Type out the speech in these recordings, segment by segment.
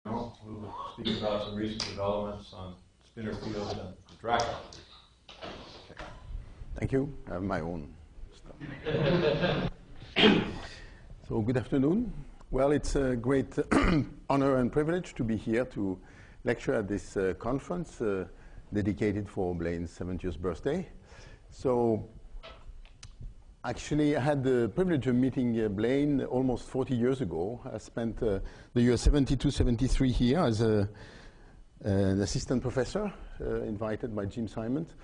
Who will speak about some recent developments on spinor fields and Dirac operators. Okay. Thank you. I have my own stuff. So good afternoon. Well, it's a great honor and privilege to be here to lecture at this conference dedicated for Blaine's 70th birthday. So actually, I had the privilege of meeting Blaine almost 40 years ago. I spent the year 72, 73 here as an assistant professor, invited by Jim Simons.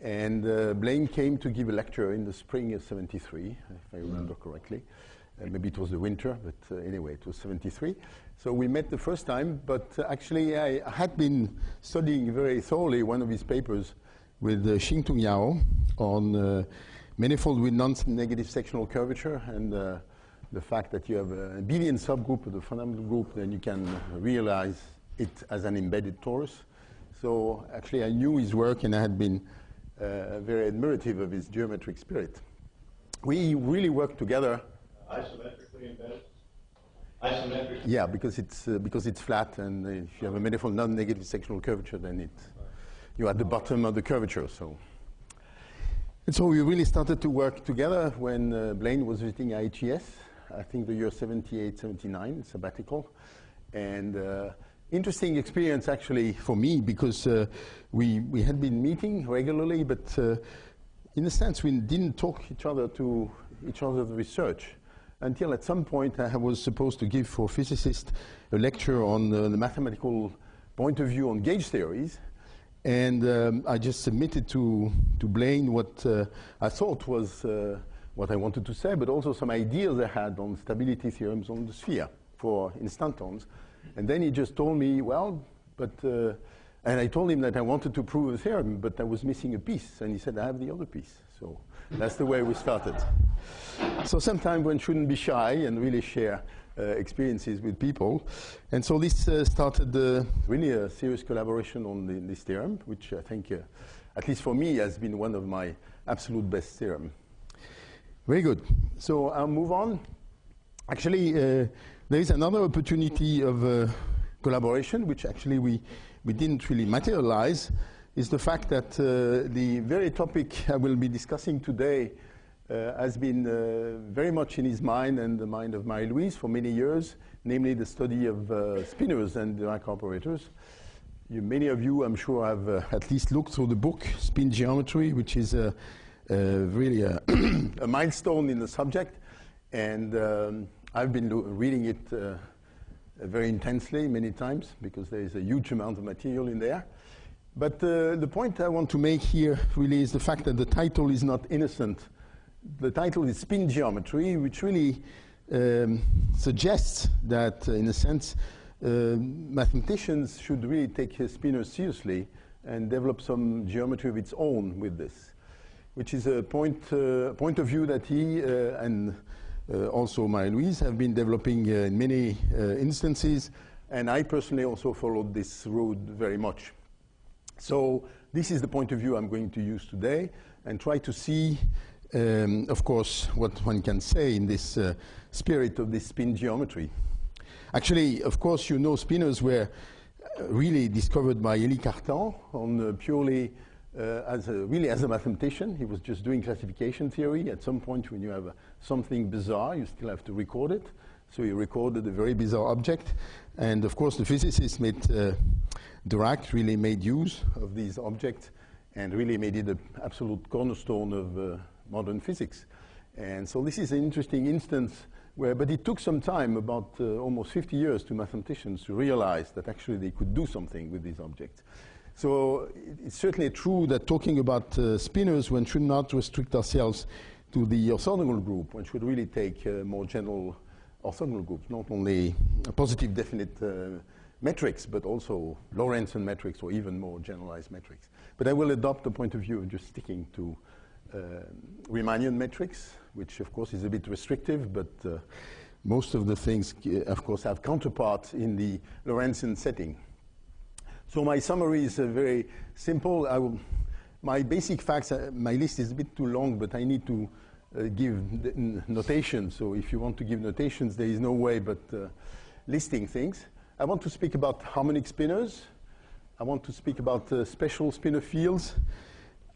And Blaine came to give a lecture in the spring of 73, if I remember correctly. Maybe it was the winter, but anyway, it was 73. So we met the first time, but actually I had been studying very thoroughly one of his papers with Xingtung Yao on manifold with non-negative sectional curvature, and the fact that you have a abelian subgroup of the fundamental group, then you can realize it as an embedded torus. So actually I knew his work, and I had been very admirative of his geometric spirit. We really worked together. Isometrically embedded? Isometric? Yeah, because it's flat, and if you have a manifold non-negative sectional curvature, then you're at the bottom of the curvature. And so we really started to work together when Blaine was visiting IHES, I think the year 78, 79, sabbatical. And interesting experience actually for me, because we had been meeting regularly, but in a sense we didn't talk to each other's research until at some point I was supposed to give for physicists a lecture on the mathematical point of view on gauge theories. And I just submitted to Blaine what I thought was what I wanted to say, but also some ideas I had on stability theorems on the sphere for instantons. And then he just told me, well, but, and I told him that I wanted to prove a theorem, but I was missing a piece. And he said, I have the other piece. So that's the way we started. So sometimes one shouldn't be shy and really share experiences with people. And so this started really a serious collaboration on this theorem, which I think, at least for me, has been one of my absolute best theorems. Very good. So I'll move on. Actually, there is another opportunity of collaboration, which actually we didn't really materialize, is the fact that the very topic I will be discussing today has been very much in his mind and the mind of Marie-Louise for many years, namely the study of spinors and Dirac operators. Many of you, I'm sure, have at least looked through the book, Spin Geometry, which is really a milestone in the subject. And I've been reading it very intensely many times, because there is a huge amount of material in there. But the point I want to make here really is the fact that the title is not innocent. The title is Spin Geometry, which really suggests that, in a sense, mathematicians should really take spinors seriously and develop some geometry of its own with this, which is a point of view that he and also Marie-Louise have been developing in many instances, and I personally also followed this road very much. So this is the point of view I'm going to use today, and try to see of course, what one can say in this spirit of this spin geometry. Actually, of course, you know, spinors were really discovered by Élie Cartan on purely as a mathematician. He was just doing classification theory. At some point, when you have something bizarre, you still have to record it. So he recorded a very bizarre object. And of course, the physicists Dirac really made use of these objects and really made it an absolute cornerstone of modern physics. And so this is an interesting instance where, but it took some time, about almost 50 years, to mathematicians to realize that actually they could do something with these objects. So it's certainly true that talking about spinors, one should not restrict ourselves to the orthogonal group. One should really take more general orthogonal groups, not only positive definite metrics, but also Lorentzian metrics or even more generalized metrics. But I will adopt the point of view of just sticking to Riemannian metrics, which of course is a bit restrictive, but most of the things, of course, have counterparts in the Lorentzian setting. So my summary is very simple. My basic facts, my list is a bit too long, but I need to give notation. So if you want to give notations, there is no way but listing things. I want to speak about harmonic spinors. I want to speak about special spinor fields.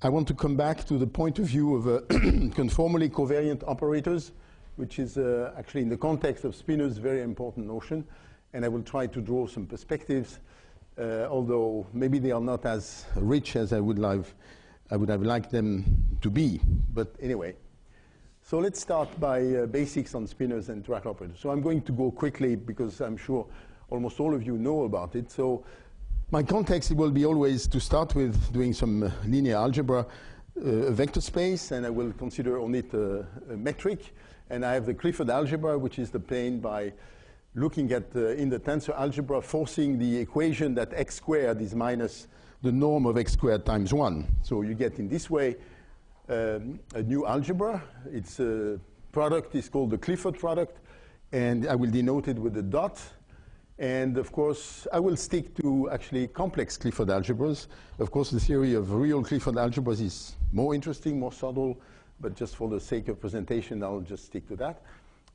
I want to come back to the point of view of conformally covariant operators, which is actually in the context of spinors very important notion. And I will try to draw some perspectives, although maybe they are not as rich as I would have liked them to be. But anyway, so let's start by basics on spinors and Dirac operators. So I'm going to go quickly because I'm sure almost all of you know about it. So my context will be always to start with doing some linear algebra, a vector space, and I will consider on it a metric. And I have the Clifford algebra, which is the plane by looking at, in the tensor algebra, forcing the equation that x squared is minus the norm of x squared times 1. So you get in this way a new algebra. Its product is called the Clifford product, and I will denote it with a dot. And of course, I will stick to actually complex Clifford algebras. Of course, the theory of real Clifford algebras is more interesting, more subtle, but just for the sake of presentation, I'll just stick to that.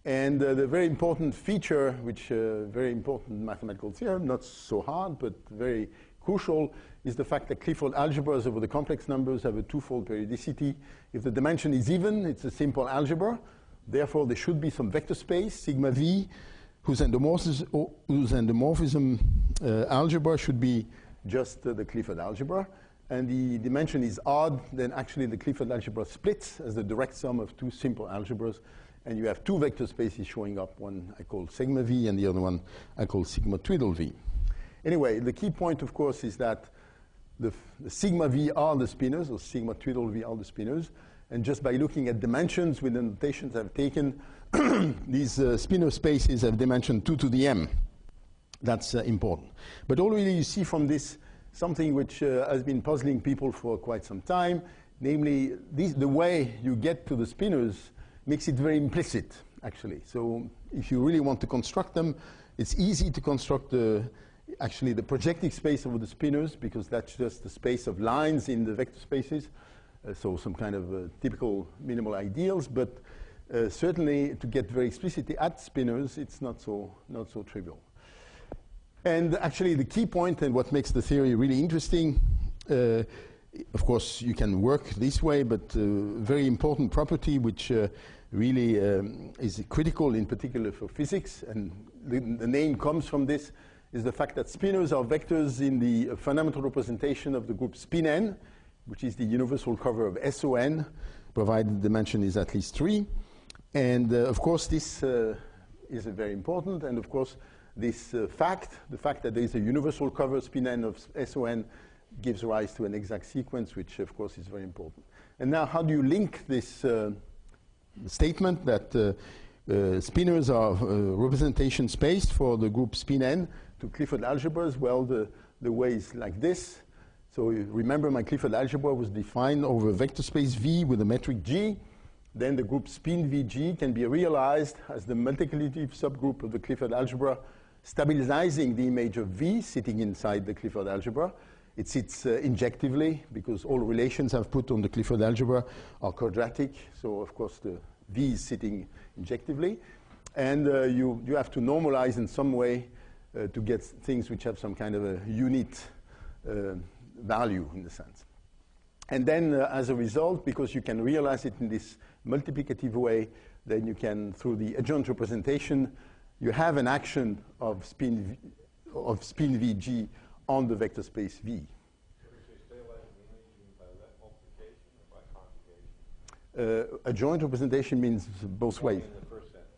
And the very important feature, which very important mathematical theorem, not so hard, but very crucial, is the fact that Clifford algebras over the complex numbers have a twofold periodicity. If the dimension is even, it's a simple algebra. Therefore, there should be some vector space, sigma v, whose endomorphism algebra should be just the Clifford algebra. And the dimension is odd, then actually the Clifford algebra splits as the direct sum of two simple algebras. And you have two vector spaces showing up, one I call sigma v and the other one I call sigma twiddle v. Anyway, the key point, of course, is that the sigma v are the spinors, or sigma twiddle v are the spinors. And just by looking at dimensions with the notations I've taken, these spinor spaces have dimension 2 to the m. That's important. But already you see from this something which has been puzzling people for quite some time, namely the way you get to the spinors makes it very implicit, actually. So if you really want to construct them, it's easy to construct actually the projective space over the spinors, because that's just the space of lines in the vector spaces. So some kind of typical minimal ideals, but certainly to get very explicitly at spinors, it's not so trivial. And actually the key point and what makes the theory really interesting, of course you can work this way, but very important property which really is critical in particular for physics, and the name comes from this, is the fact that spinors are vectors in the fundamental representation of the group spin n, which is the universal cover of SON, provided the dimension is at least 3. And of course this is very important, and of course this the fact that there is a universal cover spin n of SON gives rise to an exact sequence, which of course is very important. And now how do you link this statement that spinors are representation space for the group spin n to Clifford algebras? Well, the way is like this. So you remember my Clifford algebra was defined over a vector space V with a metric G. Then the group spin VG can be realized as the multiplicative subgroup of the Clifford algebra, stabilizing the image of V sitting inside the Clifford algebra. It sits injectively because all relations I've put on the Clifford algebra are quadratic. So of course the V is sitting injectively. And you have to normalize in some way to get things which have some kind of a unit value in the sense. And then as a result, because you can realize it in this multiplicative way, then you can, through the adjoint representation, you have an action of spin Vg on the vector space V. Adjoint representation means both ways. In the first sentence,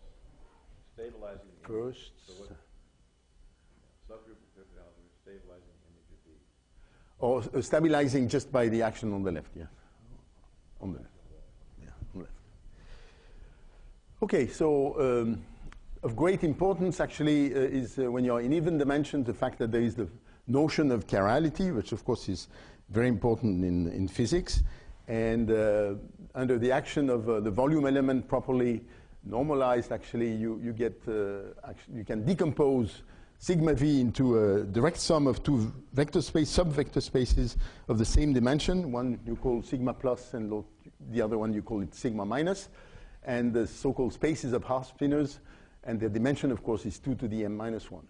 stabilizing the First. Subgroup of Clifford algebra, stabilizing the image of V. Or stabilizing just by the action on the left, yeah. On the left. Yeah, on the left. Okay, so of great importance actually is when you're in even dimensions, the fact that there is the notion of chirality, which of course is very important in physics. And under the action of the volume element properly normalized, actually you get, you can decompose sigma v into a direct sum of two vector space, sub-vector spaces of the same dimension. One you call sigma plus and the other one you call it sigma minus. And the so-called spaces of half spinors, and the dimension, of course, is 2 to the m minus 1.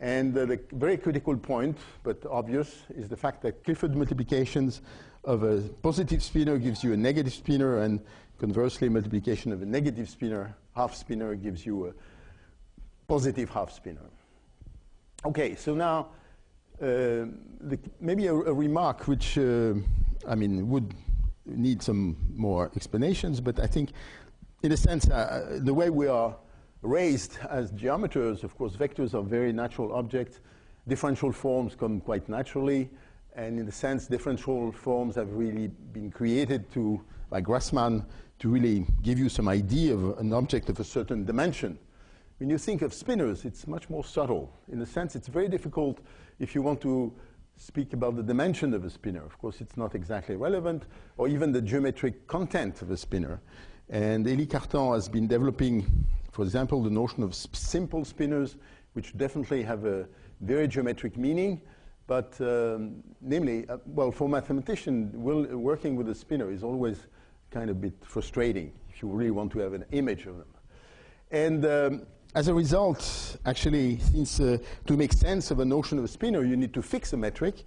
And the very critical point, but obvious, is the fact that Clifford multiplications of a positive spinor gives you a negative spinor, and conversely, multiplication of a negative spinor, half spinor, gives you a positive half spinor. Okay, so now maybe a remark which I mean would need some more explanations, but I think in a sense the way we are raised as geometers, of course vectors are very natural objects. Differential forms come quite naturally, and in a sense differential forms have really been created to, by Grassmann, to really give you some idea of an object of a certain dimension. When you think of spinors, it's much more subtle. In a sense, it's very difficult if you want to speak about the dimension of a spinor. Of course, it's not exactly relevant, or even the geometric content of a spinor. And Élie Cartan has been developing, for example, the notion of simple spinors, which definitely have a very geometric meaning. But namely, well, for a mathematician, working with a spinor is always kind of a bit frustrating if you really want to have an image of them. And as a result, actually, since to make sense of a notion of a spinor, you need to fix a metric.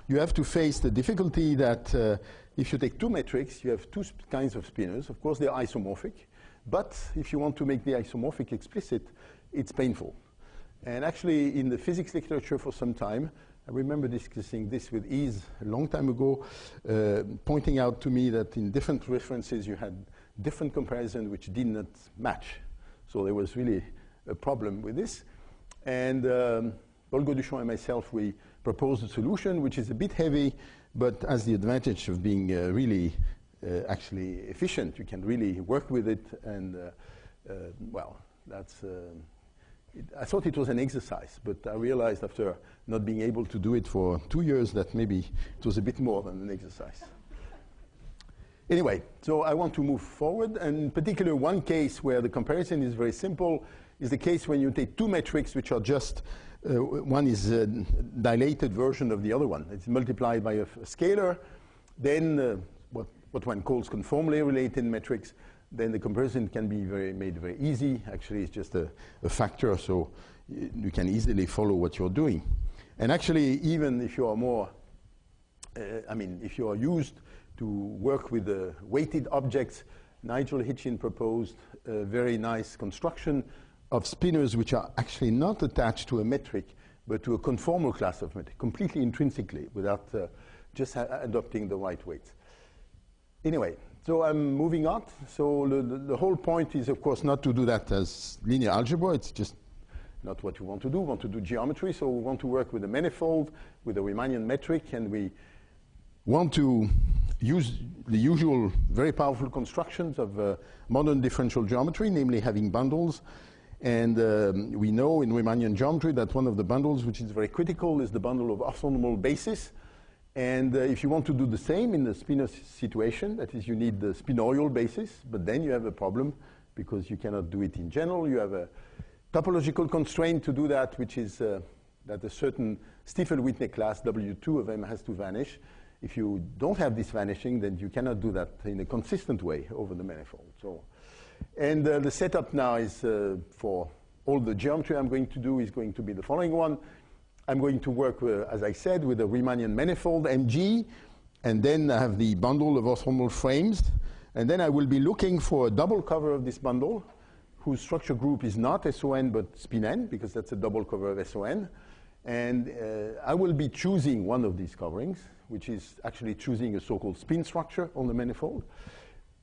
You have to face the difficulty that if you take two metrics, you have two kinds of spinors. Of course, they're isomorphic. But if you want to make the isomorphic explicit, it's painful. And actually, in the physics literature for some time, I remember discussing this with Yves a long time ago, pointing out to me that in different references, you had different comparisons which did not match. So there was really a problem with this. And Paul Gauduchon and myself, we proposed a solution which is a bit heavy, but has the advantage of being really actually efficient. You can really work with it, and well, that's. I thought it was an exercise, but I realized after not being able to do it for 2 years that maybe it was a bit more than an exercise. Anyway, so I want to move forward, and in particular, one case where the comparison is very simple is the case when you take two metrics which are just, one is a dilated version of the other one. It's multiplied by a scalar. Then what one calls conformally related metrics, then the comparison can be made very easy. Actually, it's just a factor, so you can easily follow what you're doing. And actually, even if you are more, if you are used to work with weighted objects, Nigel Hitchin proposed a very nice construction of spinors which are actually not attached to a metric, but to a conformal class of metric, completely intrinsically, without just adopting the right weights. Anyway, so I'm moving on. So the whole point is, of course, not to do that as linear algebra. It's just not what you want to do. We want to do geometry, so we want to work with a manifold, with a Riemannian metric, and we want to use the usual very powerful constructions of modern differential geometry, namely having bundles. And we know in Riemannian geometry that one of the bundles which is very critical is the bundle of orthonormal bases. And if you want to do the same in the spinor situation, that is, you need the spinorial basis, but then you have a problem because you cannot do it in general. You have a topological constraint to do that, which is that a certain Stiefel-Whitney class, W2 of M, has to vanish. If you don't have this vanishing, then you cannot do that in a consistent way over the manifold. So, and the setup now is for all the geometry I'm going to do is going to be the following one. I'm going to work, as I said, with a Riemannian manifold, Mg, and then I have the bundle of orthonormal frames. And then I will be looking for a double cover of this bundle, whose structure group is not SON, but spin n, because that's a double cover of SON. And I will be choosing one of these coverings, which is actually choosing a so-called spin structure on the manifold.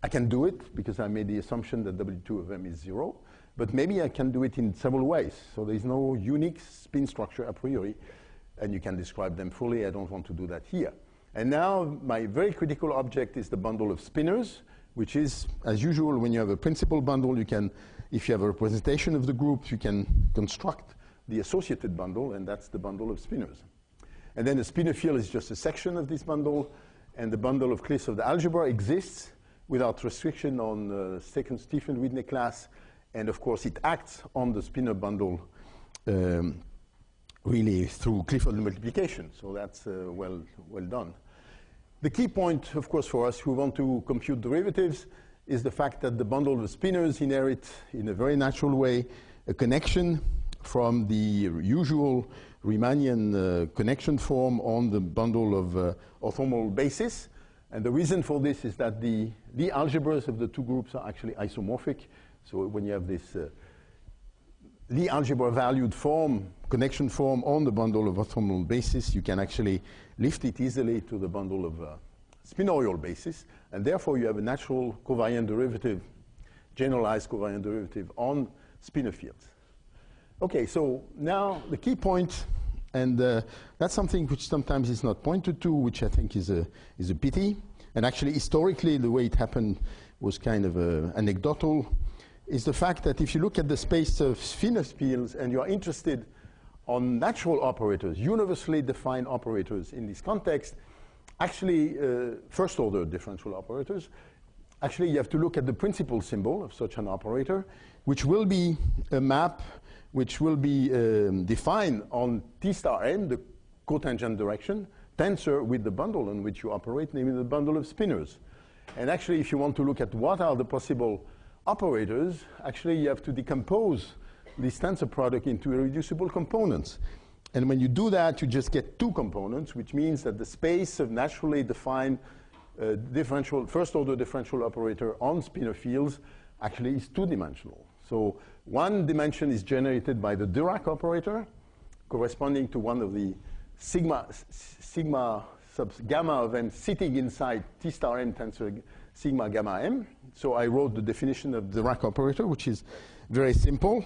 I can do it, because I made the assumption that W2 of M is 0. But maybe I can do it in several ways. So there is no unique spin structure a priori, and you can describe them fully. I don't want to do that here. And now my very critical object is the bundle of spinors, which is, as usual, when you have a principal bundle, you can, if you have a representation of the group, you can construct the associated bundle, and that's the bundle of spinors. And then the spinor field is just a section of this bundle, and the bundle of cliffs of the algebra exists without restriction on the second Stiefel-Whitney class. And of course, it acts on the spinor bundle really through Clifford multiplication. So that's well done. The key point, of course, for us who want to compute derivatives is the fact that the bundle of spinors inherit in a very natural way a connection from the usual Riemannian connection form on the bundle of orthogonal bases. And the reason for this is that the algebras of the two groups are actually isomorphic. So when you have this Lie algebra valued form, connection form on the bundle of orthogonal basis, you can actually lift it easily to the bundle of spinorial basis. And therefore, you have a natural covariant derivative, generalized covariant derivative on spinor fields. Okay, so now the key point, and that's something which sometimes is not pointed to, which I think is a pity. And actually, historically, the way it happened was kind of anecdotal, is the fact that if you look at the space of spinor fields and you are interested on natural operators, universally defined operators in this context, actually, first-order differential operators, actually, you have to look at the principal symbol of such an operator, which will be a map which will be defined on T star m, the cotangent direction, tensor with the bundle on which you operate, namely the bundle of spinors. And actually, if you want to look at what are the possible operators, actually, you have to decompose this tensor product into irreducible components. And when you do that, you just get two components, which means that the space of naturally defined differential, first-order differential operator on spinor fields actually is two-dimensional. So one dimension is generated by the Dirac operator, corresponding to one of the sigma sub gamma of m sitting inside T star m tensor sigma gamma m. So I wrote the definition of the Dirac operator, which is very simple.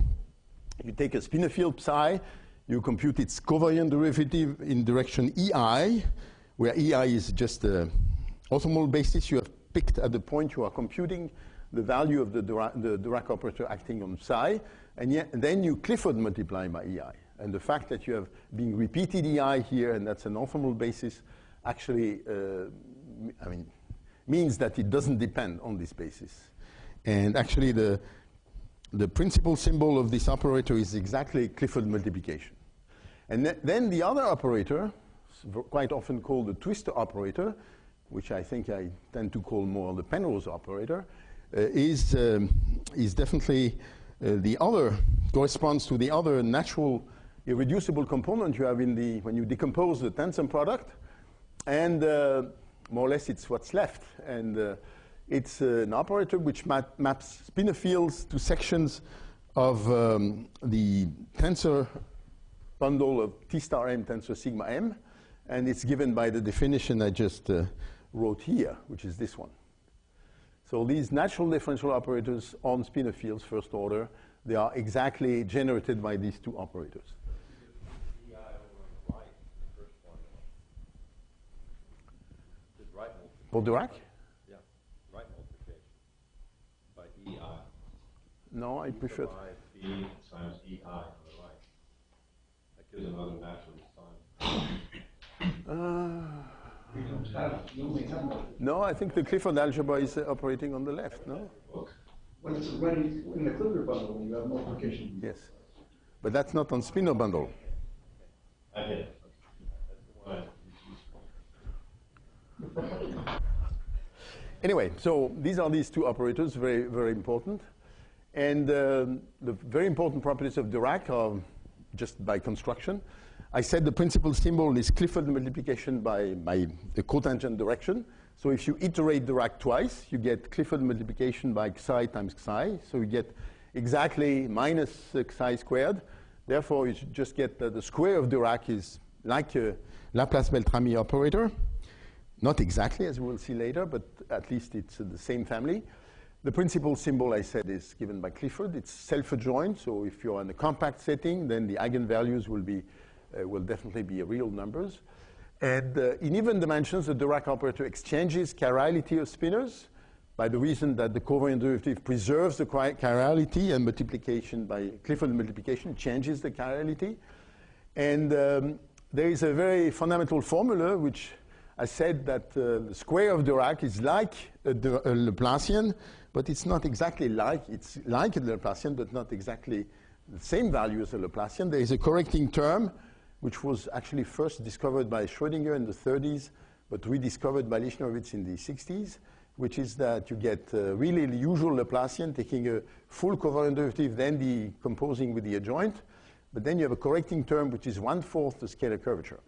You take a spinor field psi, you compute its covariant derivative in direction EI, where EI is just the orthogonal basis you have picked at the point you are computing the value of the Dirac operator acting on psi, and then you Clifford multiply by EI. And the fact that you have been repeated EI here, and that's an orthogonal basis, actually means that it doesn't depend on this basis. And actually, the principal symbol of this operator is exactly Clifford multiplication. And then the other operator, quite often called the twistor operator, which I think I tend to call more the Penrose operator, is definitely the other, corresponds to the other natural irreducible component you have in the, when you decompose the tensor product, and more or less it's what's left. And it's an operator which maps spinor fields to sections of the tensor bundle of T star m tensor sigma m, and it's given by the definition I just wrote here, which is this one. So these natural differential operators on spinor fields, first order, they are exactly generated by these two operators. EI over on the right, the first one. The right multiplication. For Dirac? Yeah, right multiplication by EI. No, I prefer. B times EI on the right. That gives another natural sign. No, I think the Clifford algebra is operating on the left, no? When it's already in the Clifford bundle, you have multiplication. Yes. But that's not on spinor bundle. I get it. That's the one. Anyway, so these are these two operators, very, very important. And the very important properties of Dirac are just by construction. I said the principal symbol is Clifford multiplication by the cotangent direction. So if you iterate Dirac twice, you get Clifford multiplication by psi times psi. So you get exactly minus psi squared. Therefore, you just get the square of Dirac is like a Laplace-Beltrami operator. Not exactly, as we will see later, but at least it's the same family. The principal symbol, I said, is given by Clifford. It's self-adjoint. So if you're in a compact setting, then the eigenvalues will definitely be real numbers. And in even dimensions, the Dirac operator exchanges chirality of spinors by the reason that the covariant derivative preserves the chirality, and multiplication by Clifford multiplication changes the chirality. And there is a very fundamental formula which I said that the square of Dirac is like a Laplacian, but it's not exactly like, it's like a Laplacian, but not exactly the same value as a Laplacian. There is a correcting term which was actually first discovered by Schrödinger in the 30s, but rediscovered by Lichnerowitz in the 60s, which is that you get really the usual Laplacian, taking a full covariant derivative, then decomposing with the adjoint. but then you have a correcting term which is 1/4 the scalar curvature.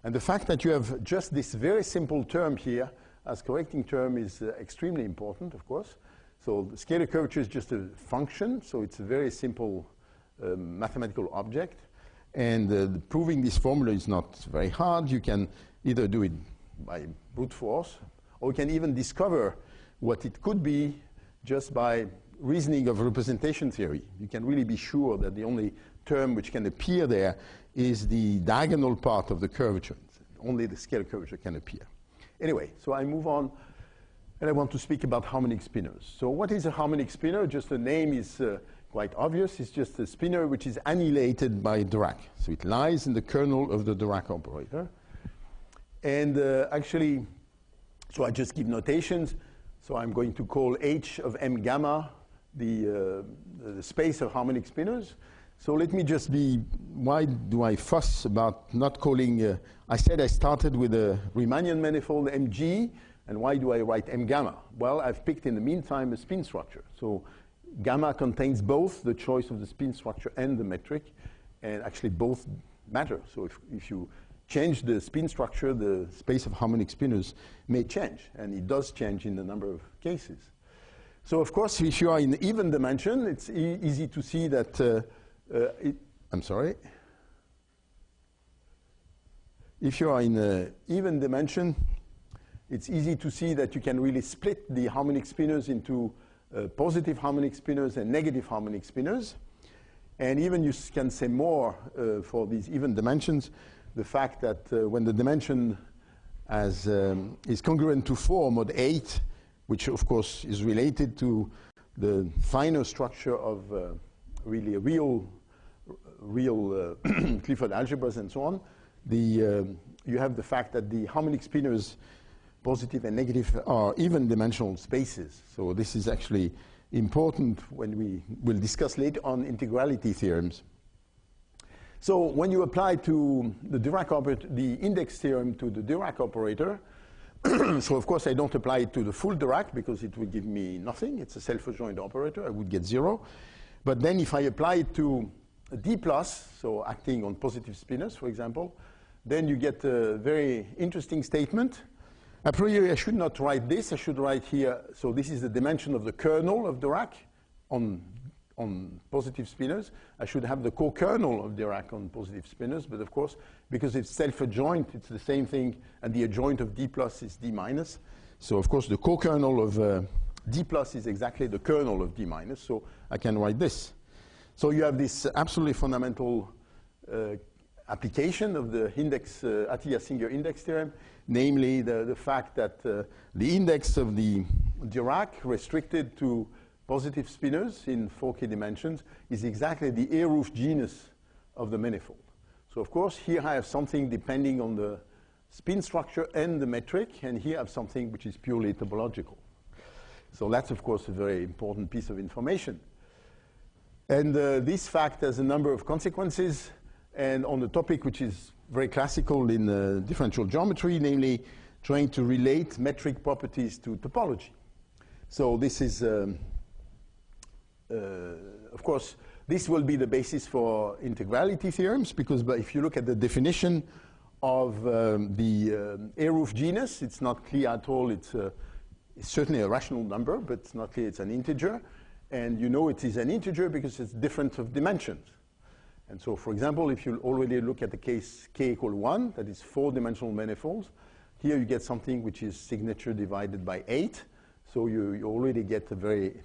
And the fact that you have just this very simple term here as correcting term is extremely important, of course. So the scalar curvature is just a function, so it's a very simple mathematical object. And proving this formula is not very hard. You can either do it by brute force, or you can even discover what it could be just by reasoning of representation theory. You can really be sure that the only term which can appear there is the diagonal part of the curvature. Only the scalar curvature can appear. Anyway, so I move on, and I want to speak about harmonic spinors. So what is a harmonic spinor? Just the name is quite obvious. It's just a spinor which is annihilated by Dirac. So it lies in the kernel of the Dirac operator. And actually, so I just give notations. So I'm going to call H of M gamma the space of harmonic spinors. So let me just be, why do I fuss about not calling, I said I started with a Riemannian manifold Mg, and why do I write M gamma? Well, I've picked in the meantime a spin structure. So gamma contains both the choice of the spin structure and the metric, and actually both matter. So if you change the spin structure, the space of harmonic spinors may change, and it does change in a number of cases. So of course, if you are in even dimension, it's easy to see that I'm sorry. If you are in even dimension, it's easy to see that you can really split the harmonic spinors into positive harmonic spinors and negative harmonic spinors. And even you can say more for these even dimensions, the fact that when the dimension is congruent to 4 mod 8, which of course is related to the finer structure of really real Clifford algebras and so on, you have the fact that the harmonic spinors, positive and negative, are even dimensional spaces. So this is actually important when we will discuss later on integrality theorems. So when you apply to the Dirac operator, the index theorem to the Dirac operator, so of course I don't apply it to the full Dirac because it would give me nothing. It's a self-adjoint operator. I would get 0. But then if I apply it to a D+, so acting on positive spinors, for example, then you get a very interesting statement. A priori, I should not write this. I should write here, so this is the dimension of the kernel of Dirac on positive spinors. I should have the co-kernel of Dirac on positive spinors, but of course, because it's self-adjoint, it's the same thing, and the adjoint of D+ is D-. So of course, the co-kernel of D+ is exactly the kernel of D-, so I can write this. So you have this absolutely fundamental application of the index, Atiyah-Singer index theorem, namely the fact that the index of the Dirac restricted to positive spinors in 4k dimensions is exactly the A-roof genus of the manifold. So of course, here I have something depending on the spin structure and the metric, and here I have something which is purely topological. So that's, of course, a very important piece of information. And this fact has a number of consequences, and on the topic which is very classical in differential geometry, namely trying to relate metric properties to topology. So this is, of course, this will be the basis for integrality theorems, because if you look at the definition of the A-roof genus, it's not clear at all. It's certainly a rational number, but it's not clear it's an integer. And you know it is an integer because it's different of dimensions. And so, for example, if you already look at the case k equal 1, that is 4-dimensional manifolds, here you get something which is signature divided by 8. So you already get a very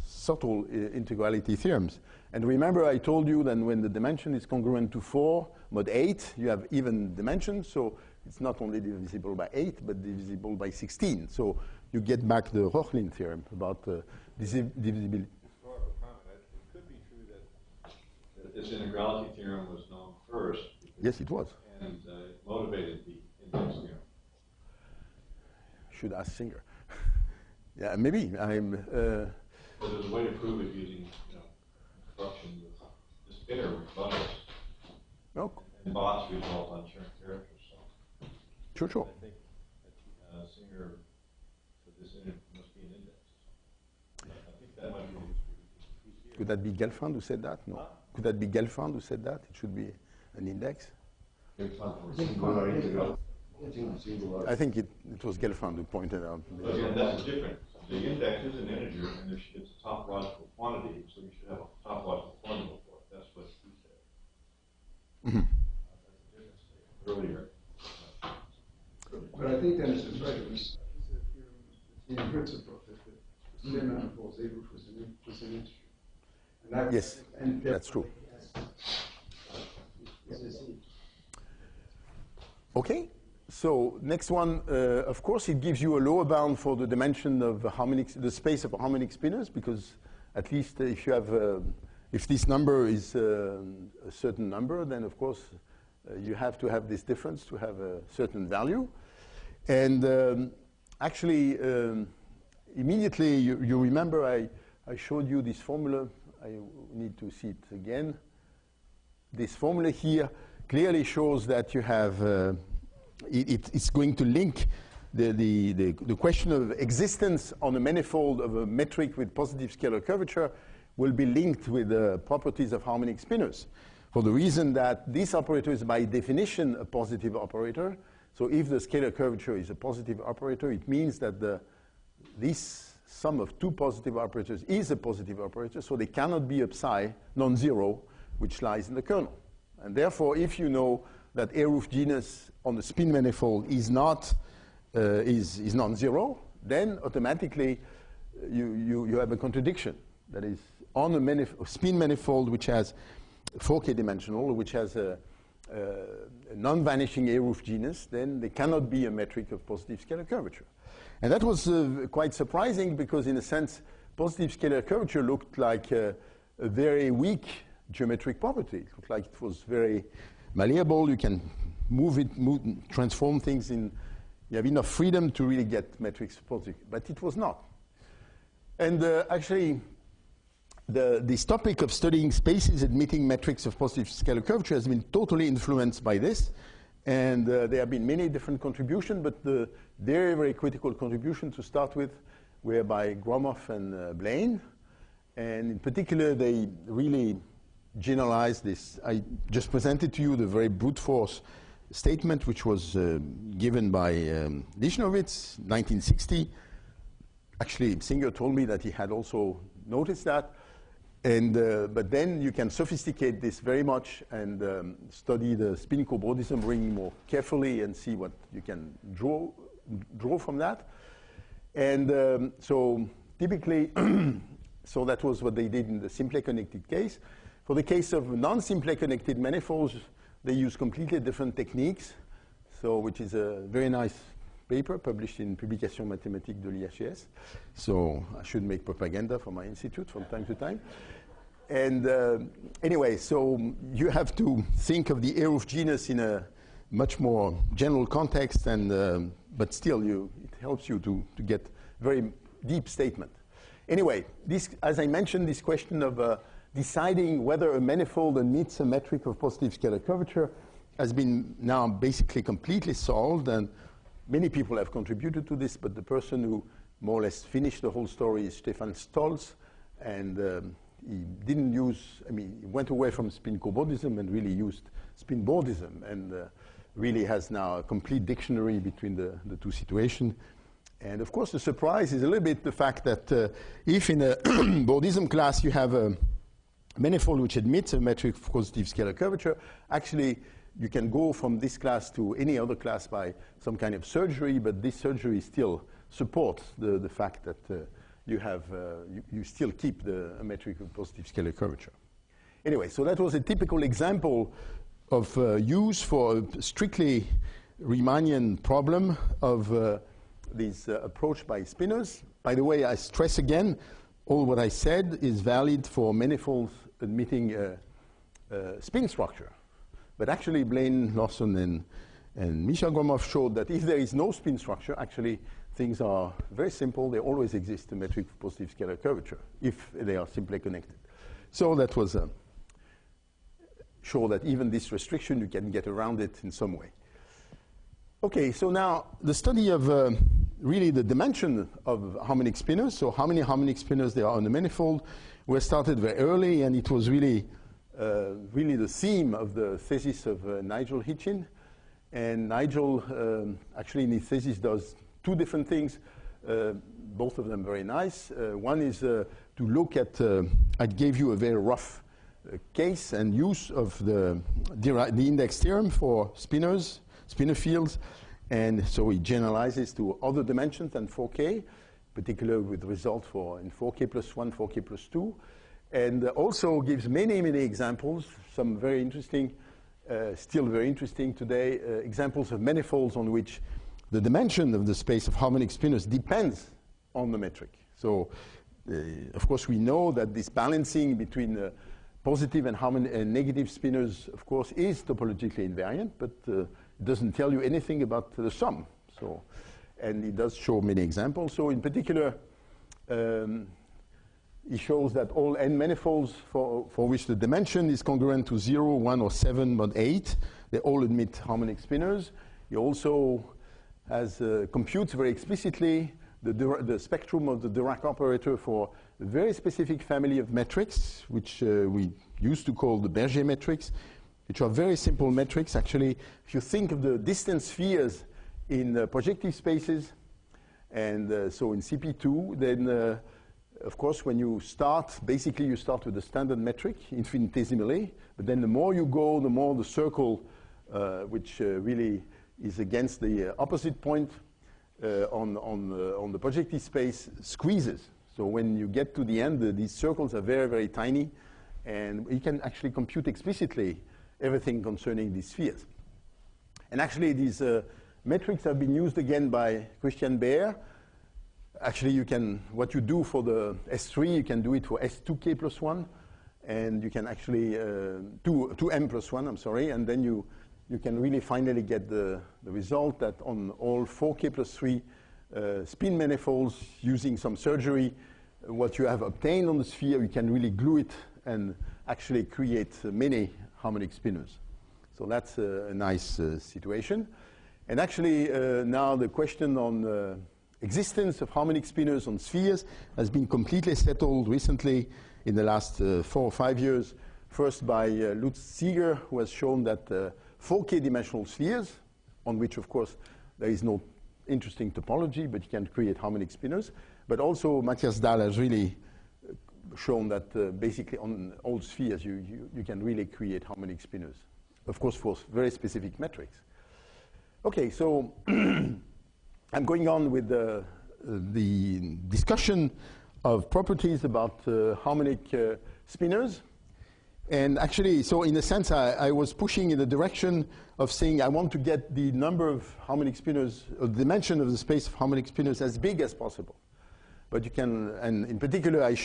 subtle integrality theorems. And remember, I told you that when the dimension is congruent to 4 mod 8, you have even dimensions. So it's not only divisible by 8, but divisible by 16. So you get back the Rochlin theorem about divisibility. Historical comment. It could be true that this integrality theorem was known first. Yes, it was. And motivated the index theorem. Should ask Singer. Yeah, maybe. So there's a way to prove it using, construction with the spinor with bundles. Oh. And bots result on shared characters. So Sure. I think that Singer said this must be an index. I think that might be. Could that be Gelfand who said that? No. Could that be Gelfand who said that? It should be an index. I I think it was Gelfand who pointed out. But again, that's different. The index is an integer, and it's a topological quantity, so you should have a topological formula for it. That's what he said. Mm-hmm. Earlier. But I think Dennis is right. It was in principle that the spin manifolds A roof was an integer. And that, Yes, and that's true. Yes. Okay, so next one, of course, it gives you a lower bound for the dimension of harmonic, the space of harmonic spinors, because at least if you have, if this number is a certain number, then of course you have to have this difference to have a certain value. And actually, immediately you remember I showed you this formula. I need to see it again. This formula here clearly shows that you have, it's going to link the question of existence on a manifold of a metric with positive scalar curvature will be linked with the properties of harmonic spinors, for the reason that this operator is by definition a positive operator. So if the scalar curvature is a positive operator, it means that this sum of two positive operators is a positive operator, so they cannot be a psi non-zero, which lies in the kernel. And therefore, if you know that A roof genus on the spin manifold is not is non-zero, then automatically you have a contradiction. That is, on a spin manifold which has 4K dimensional, which has a non-vanishing A roof genus, then they cannot be a metric of positive scalar curvature. And that was quite surprising because, in a sense, positive scalar curvature looked like a very weak geometric property. It looked like it was very malleable. You can transform things in. You have enough freedom to really get metrics positive, but it was not. And actually, this topic of studying spaces admitting metrics of positive scalar curvature has been totally influenced by this. And there have been many different contributions, but the very, very critical contribution to start with were by Gromov and Blaine. And in particular, they really generalized this. I just presented to you the very brute force statement, which was given by Lichnovitz, 1960. Actually, Singer told me that he had also noticed that. And, but then you can sophisticate this very much and study the spin cobordism ring more carefully and see what you can draw from that. And so typically, so that was what they did in the simply connected case. For the case of non-simply connected manifolds, they use completely different techniques, so which is a very nice paper published in Publications mathématiques de l'IHS. So I should make propaganda for my institute from time to time. And anyway, so you have to think of the A roof genus in a much more general context, and but still it helps you to get very deep statement. Anyway, this, as I mentioned, this question of deciding whether a manifold admits a metric of positive scalar curvature has been now basically completely solved, and many people have contributed to this, but the person who more or less finished the whole story is Stefan Stolz, and he didn't use, I mean, he went away from spin cobordism and really used spin boardism, and really has now a complete dictionary between the two situations. And of course, the surprise is a little bit the fact that if in a boardism class you have a manifold which admits a metric of positive scalar curvature, actually you can go from this class to any other class by some kind of surgery, but this surgery still supports the fact that you still keep a metric of positive scalar curvature. Anyway, so that was a typical example of use for a strictly Riemannian problem of this approach by spinors. By the way, I stress again, all what I said is valid for manifolds admitting a spin structure. But actually, Blaine, Lawson, and Michel Gromov showed that if there is no spin structure, actually things are very simple. They always exist a metric of positive scalar curvature if they are simply connected. So that was show that even this restriction, you can get around it in some way. Okay, so now the study of really the dimension of harmonic spinors, so how many harmonic spinors there are on the manifold, were started very early, and it was really really the theme of the thesis of Nigel Hitchin. And Nigel, actually in his thesis, does two different things, both of them very nice. One is to look at, I gave you a very rough case and use of the index theorem for spinors, spinor fields. And so he generalizes to other dimensions than 4K, particularly with result for in 4K plus 1, 4K plus 2. And also gives many, many examples, some very interesting, still very interesting today, examples of manifolds on which the dimension of the space of harmonic spinors depends on the metric. So, of course, we know that this balancing between positive and negative spinors, of course, is topologically invariant, but it doesn't tell you anything about the sum. So, and it does show many examples. So, in particular, he shows that all n manifolds for which the dimension is congruent to 0, 1, or 7, but 8, they all admit harmonic spinors. He also computes very explicitly the spectrum of the Dirac operator for a very specific family of metrics, which we used to call the Berger metrics, which are very simple metrics. Actually, if you think of the distance spheres in projective spaces, and so in CP2, then of course, when you start, basically you start with the standard metric, infinitesimally, but then the more you go, the more the circle, which really is against the opposite point on the projective space, squeezes. So when you get to the end, these circles are very, very tiny, and you can actually compute explicitly everything concerning these spheres. And actually, these metrics have been used again by Christian Baer. Actually, you can, what you do for the S3, you can do it for S2K plus 1, and you can actually, 2M plus 1, I'm sorry, and then you can really finally get the result that on all 4K plus 3 spin manifolds using some surgery, what you have obtained on the sphere, you can really glue it and actually create many harmonic spinors. So that's a nice situation. And actually, now the question on existence of harmonic spinors on spheres has been completely settled recently in the last 4 or 5 years. First by Lutz Seeger, who has shown that 4K dimensional spheres, on which, of course, there is no interesting topology, but you can create harmonic spinors. But also Matthias Dahl has really shown that basically on all spheres you can really create harmonic spinors, of course, for very specific metrics. Okay, so I'm going on with the discussion of properties about harmonic spinors. And actually, so in a sense, I was pushing in the direction of saying I want to get the number of harmonic spinors, or the dimension of the space of harmonic spinors as big as possible. But you can, and in particular, I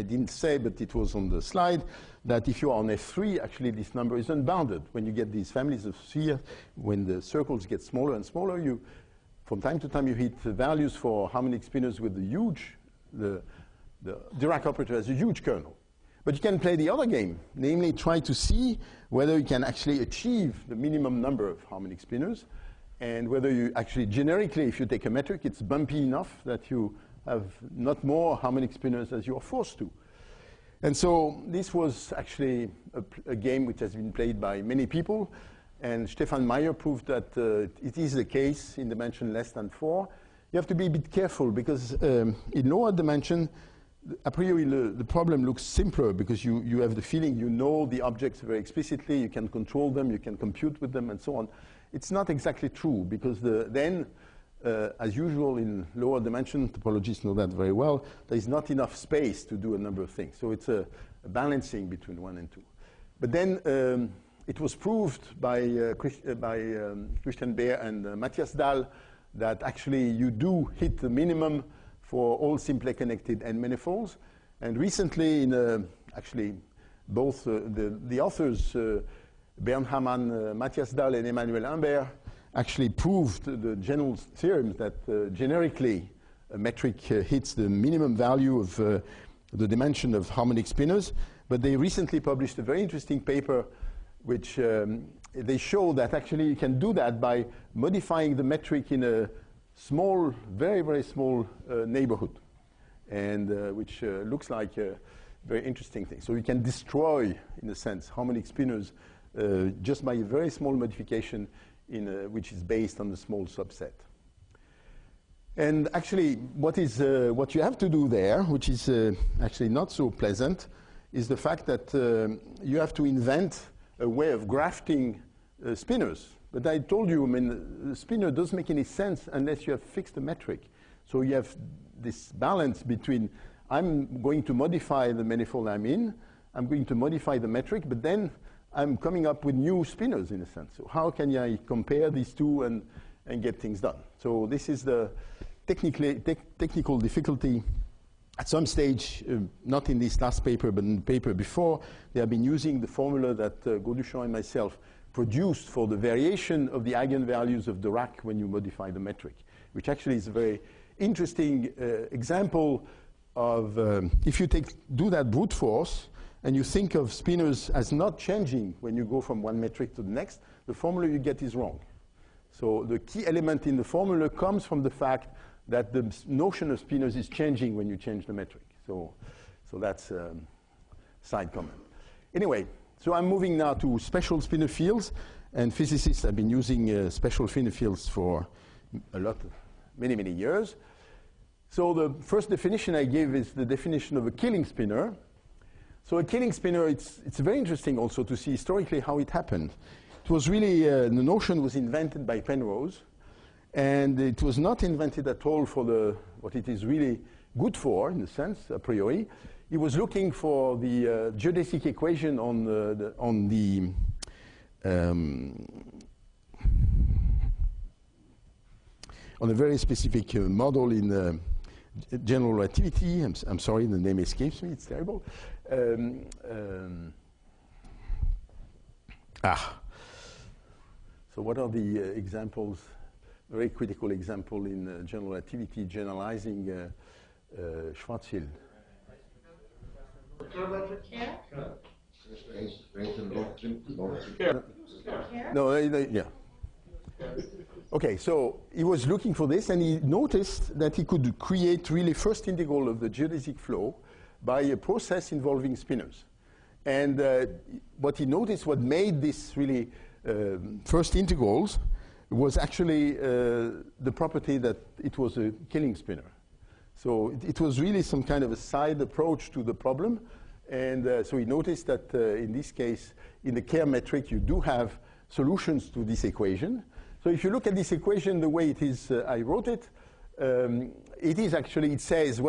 didn't say, but it was on the slide, that if you are on F3, actually this number is unbounded. When you get these families of spheres, when the circles get smaller and smaller, from time to time you hit values for harmonic spinors with the Dirac operator has a huge kernel. But you can play the other game, namely try to see whether you can actually achieve the minimum number of harmonic spinors, and whether you actually generically, if you take a metric, it's bumpy enough that you have not more harmonic spinors as you are forced to. And so this was actually a game which has been played by many people. And Stefan Meyer proved that it is the case in dimension less than 4. You have to be a bit careful because in lower dimension, a priori the problem looks simpler because you have the feeling you know the objects very explicitly, you can control them, you can compute with them, and so on. It's not exactly true because then, as usual in lower dimension, topologists know that very well, there is not enough space to do a number of things. So it's a balancing between 1 and 2. But then it was proved by Christian Baer and Matthias Dahl that actually you do hit the minimum for all simply connected n manifolds. And recently, actually, both the authors, Bernd Hamann, Matthias Dahl, and Emmanuel Humbert, actually proved the general theorem that generically a metric hits the minimum value of the dimension of harmonic spinors. But they recently published a very interesting paper which they show that actually you can do that by modifying the metric in a small, very, very small neighborhood, and which looks like very interesting thing. So you can destroy, in a sense, harmonic spinors just by a very small modification which is based on a small subset. And actually, what you have to do there, which is actually not so pleasant, is the fact that you have to invent a way of grafting spinors. But I told you, I mean, the spinor doesn't make any sense unless you have fixed the metric. So you have this balance between, I'm going to modify the manifold I'm in, I'm going to modify the metric, but then I'm coming up with new spinors in a sense. So how can I compare these two and get things done? So this is the technical difficulty. At some stage, not in this last paper, but in the paper before, they have been using the formula that Gauduchamp and myself produced for the variation of the eigenvalues of Dirac when you modify the metric, which actually is a very interesting example of if you do that brute force and you think of spinors as not changing when you go from one metric to the next, the formula you get is wrong. So the key element in the formula comes from the fact that the notion of spinors is changing when you change the metric. So that's a side comment. Anyway, so I'm moving now to special spinor fields, and physicists have been using special spinor fields for many, many years. So the first definition I gave is the definition of a killing spinor. So a killing spinor, it's very interesting also to see historically how it happened. It was really, the notion was invented by Penrose, and it was not invented at all for what it is really good for, in a sense, a priori. He was looking for the geodesic equation on a very specific model in general relativity. I'm sorry, the name escapes me. It's terrible. So what are the examples? Very critical example in general relativity, generalizing Schwarzschild. No, yeah. Okay, so he was looking for this, and he noticed that he could create really first integral of the geodesic flow by a process involving spinors. And what he noticed, what made this really first integrals, was actually the property that it was a killing spinor. So it was really some kind of a side approach to the problem. And so he noticed that in this case, in the Kerr metric, you do have solutions to this equation. So if you look at this equation the way it is, I wrote it, it is actually, it says,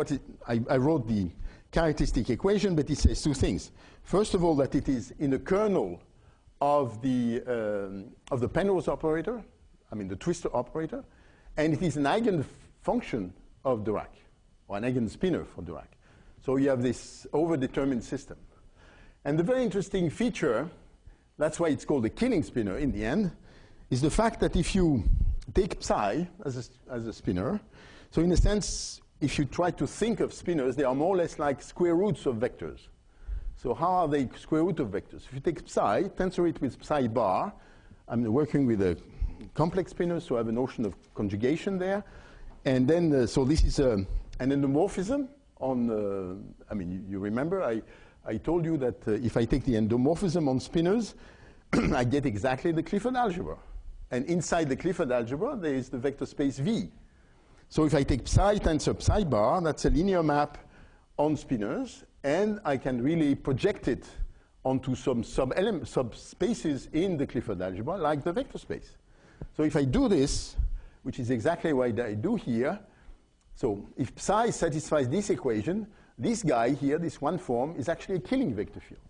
I wrote the characteristic equation, but it says two things. First of all, that it is in the kernel of the Penrose operator, I mean the twistor operator, and it is an eigenfunction of Dirac, or an eigenspinor for Dirac. So you have this overdetermined system. And the very interesting feature, that's why it's called a killing spinor in the end, is the fact that if you take psi as a spinor, so in a sense, if you try to think of spinors, they are more or less like square roots of vectors. So how are they square root of vectors? If you take psi, tensor it with psi bar, I'm working with a complex spinor, so I have a notion of conjugation there. And then, so this is an endomorphism on, I mean, you remember, I told you that if I take the endomorphism on spinors, I get exactly the Clifford algebra. And inside the Clifford algebra, there is the vector space V. So if I take psi tensor psi bar, that's a linear map on spinors, and I can really project it onto some subspaces in the Clifford algebra, like the vector space. So if I do this, which is exactly what I do here, so if psi satisfies this equation, this guy here, this one form, is actually a killing vector field.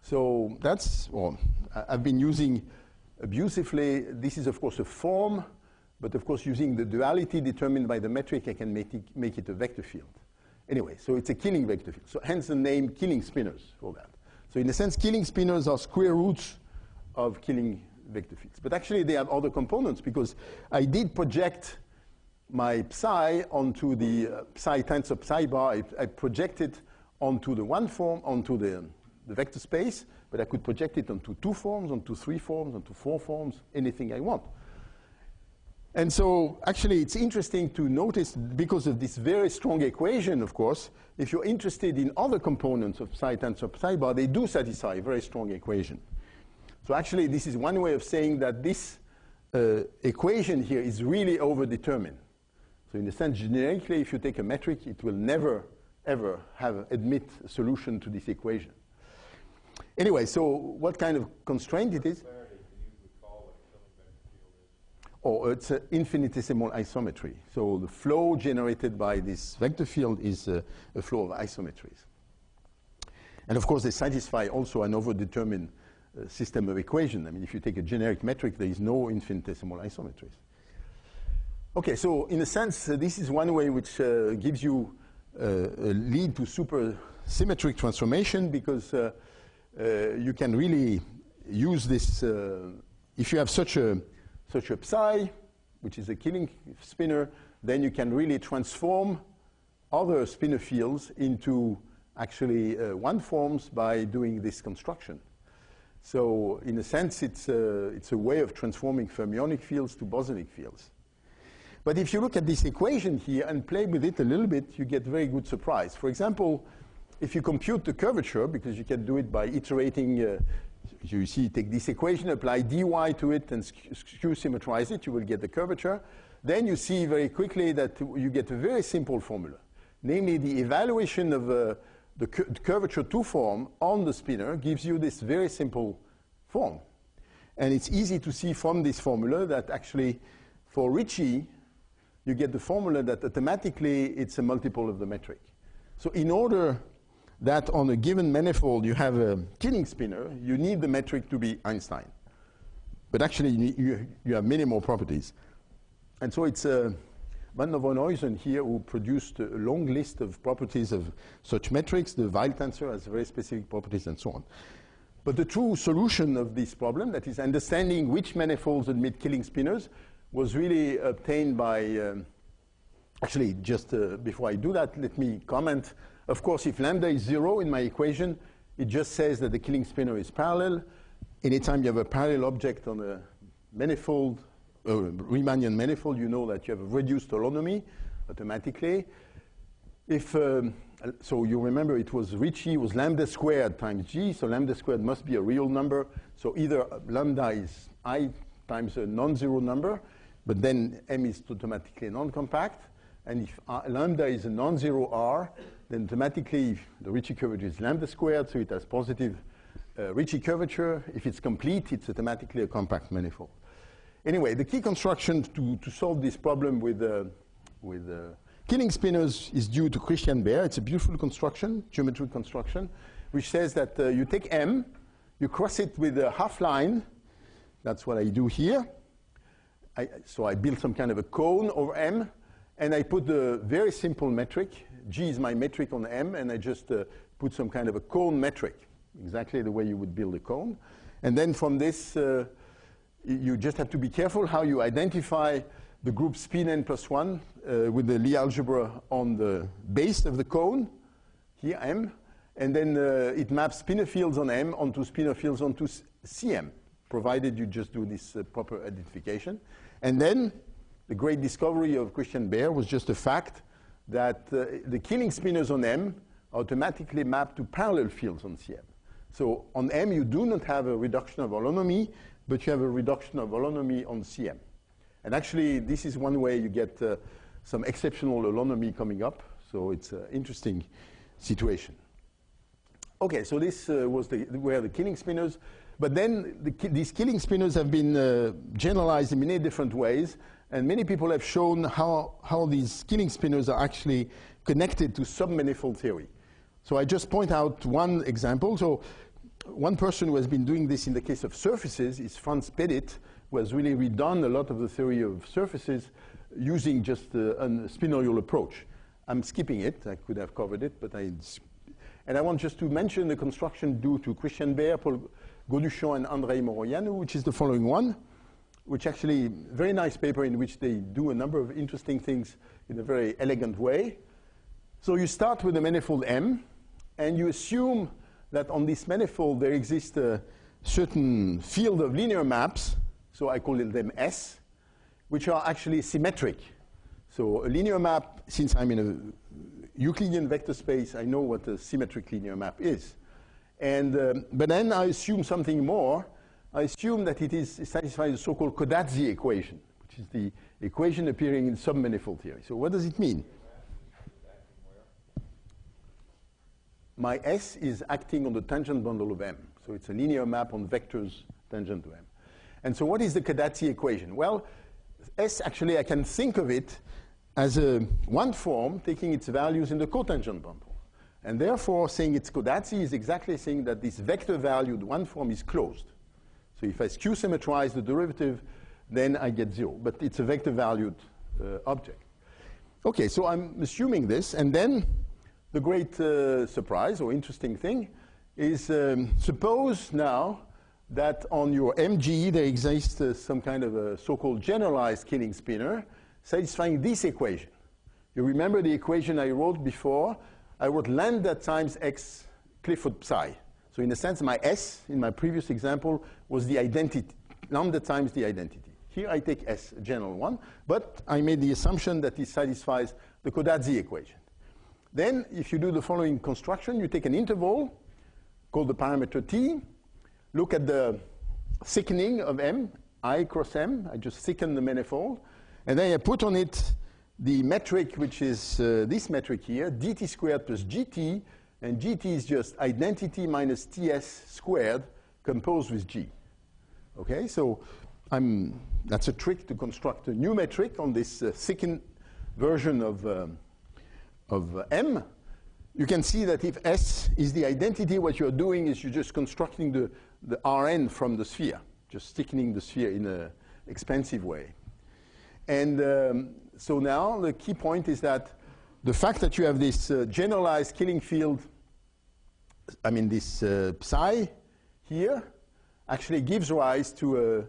So that's, well, I've been using abusively, this is of course a form, but of course using the duality determined by the metric, I can make it a vector field. Anyway, so it's a killing vector field. So hence the name killing spinors for that. So in a sense, killing spinors are square roots of killing vector fields. But actually they have other components, because I did project my psi onto the psi tensor psi bar. I projected onto the one form, onto the vector space, but I could project it onto two forms, onto three forms, onto four forms, anything I want. And so actually it's interesting to notice, because of this very strong equation, of course, if you're interested in other components of psi tensor psi bar, they do satisfy a very strong equation. So actually this is one way of saying that this equation here is really overdetermined. So in a sense, generically, if you take a metric, it will never, ever admit a solution to this equation. Anyway, so what kind of constraint it is? Oh, it's an infinitesimal isometry. So the flow generated by this vector field is a flow of isometries. And of course, they satisfy also an overdetermined system of equation. I mean, if you take a generic metric, there is no infinitesimal isometries. Okay, so in a sense, this is one way which gives you a lead to supersymmetric transformation, because you can really use this. If you have such a psi, which is a killing spinor, then you can really transform other spinor fields into actually one forms by doing this construction. So in a sense, it's a way of transforming fermionic fields to bosonic fields. But if you look at this equation here and play with it a little bit, you get very good surprise. For example, if you compute the curvature, because you can do it by iterating, you see, take this equation, apply dy to it, and skew symmetrize it, you will get the curvature. Then you see very quickly that you get a very simple formula, namely the evaluation of the curvature 2 form on the spinor gives you this very simple form. And it's easy to see from this formula that actually for Ricci, you get the formula that automatically it's a multiple of the metric. So in order that on a given manifold you have a killing spinor, you need the metric to be Einstein. But actually you have many more properties. And so it's Van der Neusen here who produced a long list of properties of such metrics. The Weil tensor has very specific properties and so on. But the true solution of this problem, that is understanding which manifolds admit killing spinors, was really obtained by, actually just before I do that, let me comment. Of course, if lambda is 0 in my equation, it just says that the killing spinor is parallel. Anytime you have a parallel object on a manifold, Riemannian manifold, you know that you have a reduced holonomy automatically. If, so you remember it was Ricci was lambda squared times g, so lambda squared must be a real number. So either lambda is I times a non-zero number, but then M is automatically non-compact. And if lambda is a non-zero R, then automatically the Ricci curvature is lambda squared, so it has positive Ricci curvature. If it's complete, it's automatically a compact manifold. Anyway, the key construction to solve this problem with killing spinors is due to Christian Baer. It's a beautiful construction, geometric construction, which says that you take M, you cross it with a half line. That's what I do here. So I build some kind of a cone over M, and I put the very simple metric. G is my metric on M, and I just put some kind of a cone metric, exactly the way you would build a cone. And then from this, you just have to be careful how you identify the group spin n plus 1 with the Lie algebra on the base of the cone, here M, and then it maps spinor fields on M onto spinor fields onto Cm, provided you just do this proper identification. And then the great discovery of Christian Baer was just the fact that the killing spinors on M automatically map to parallel fields on Cm. So on M, you do not have a reduction of holonomy, but you have a reduction of holonomy on Cm. And actually, this is one way you get some exceptional holonomy coming up. So it's an interesting situation. Okay, so this were the killing spinors. But then these killing spinors have been generalized in many different ways. And many people have shown how these killing spinors are actually connected to submanifold theory. So I just point out one example. So one person who has been doing this in the case of surfaces is Franz Pettit, who has really redone a lot of the theory of surfaces using just a spinorial approach. I'm skipping it. I could have covered it, but and I want just to mention the construction due to Christian Baer, Paul Goduchon, and Andrei Moroianu, which is the following one, which actually very nice paper in which they do a number of interesting things in a very elegant way. So you start with a manifold M, and you assume that on this manifold there exists a certain field of linear maps, so I call them S, which are actually symmetric. So a linear map, since I'm in a Euclidean vector space, I know what a symmetric linear map is. And, but then I assume something more. I assume that it satisfies the so-called Codazzi equation, which is the equation appearing in submanifold theory. So what does it mean? My S is acting on the tangent bundle of M. So it's a linear map on vectors tangent to M. And so what is the Codazzi equation? Well, S actually, I can think of it as one form taking its values in the cotangent bundle. And therefore, saying it's Codazzi is exactly saying that this vector-valued one form is closed. So if I skew-symmetrize the derivative, then I get 0. But it's a vector-valued object. OK, so I'm assuming this. And then the great surprise or interesting thing is suppose now that on your MG there exists some kind of a so-called generalized Killing spinor satisfying this equation. You remember the equation I wrote before? I wrote lambda times x Clifford psi. So in a sense, my S in my previous example was the identity, lambda times the identity. Here I take S, a general one, but I made the assumption that it satisfies the Codazzi equation. Then, if you do the following construction, you take an interval called the parameter t, look at the thickening of M, I cross M, I just thicken the manifold, and then I put on it the metric, which is this metric here, dt squared plus gt, and gt is just identity minus ts squared composed with g. Okay, so that's a trick to construct a new metric on this thickened version of M. You can see that if S is the identity, what you're doing is you're just constructing the Rn from the sphere, just thickening the sphere in an expansive way. And so now the key point is that the fact that you have this generalized Killing field, this psi here, actually gives rise to a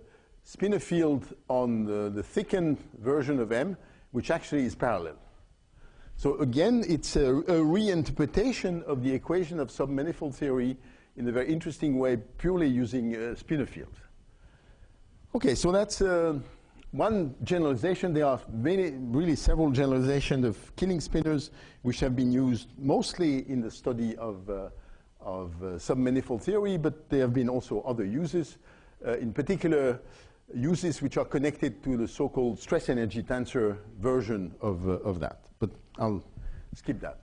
spinor field on the thickened version of M, which actually is parallel. So again, it's a reinterpretation of the equation of submanifold theory in a very interesting way, purely using spinor fields. Okay, so that's one generalization. There are really several generalizations of Killing spinors which have been used mostly in the study of submanifold theory, but there have been also other uses, in particular uses which are connected to the so-called stress energy tensor version of that. But I'll skip that.